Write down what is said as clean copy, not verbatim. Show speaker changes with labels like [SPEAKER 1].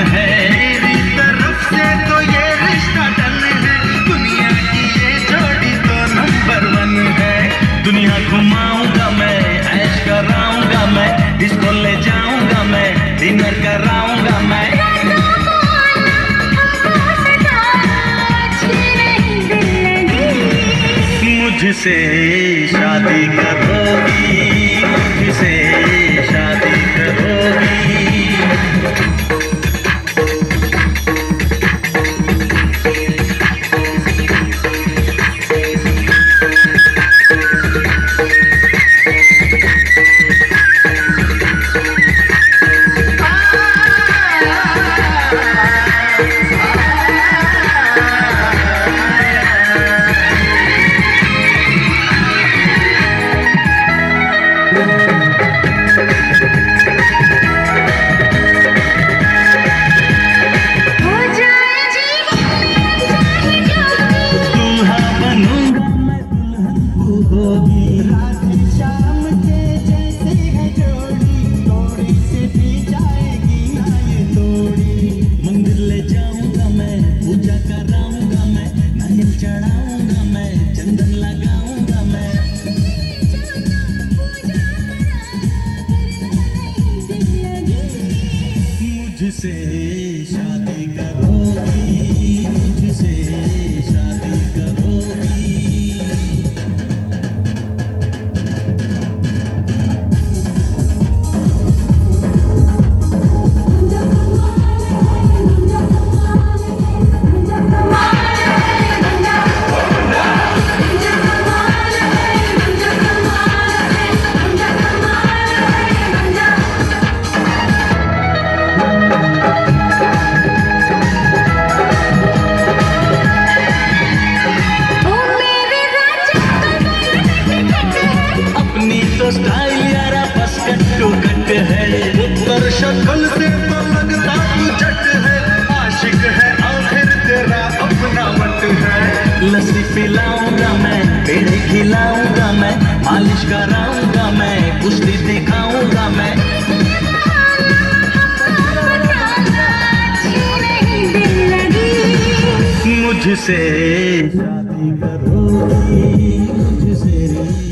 [SPEAKER 1] है, मेरी तरफ से तो ये रिश्ता डन है। दुनिया की ये जोड़ी तो नंबर 1 है। दुनिया घुमाऊंगा मैं, ऐश कराऊंगा मैं, इसको ले जाऊंगा मैं, डिनर कराऊंगा मैं। मुझसे शादी करोगी, मुझसे शादी करोगी। मुझसे शादी करोगी, मुझसे शादी करोगी। तो स्टाइल यारा बस कट्टू कट है, उत्तर शक्ल से तो लगता तू जट है। आशिक है आखिर तेरा अपना वट है। लस्सी पिलाऊंगा मैं, पेड़े खिलाऊंगा मैं, मालिश कराऊंगा मैं, कुश्ती दिखाऊंगा मैं। मुझसे शादी करोगी, मुझसे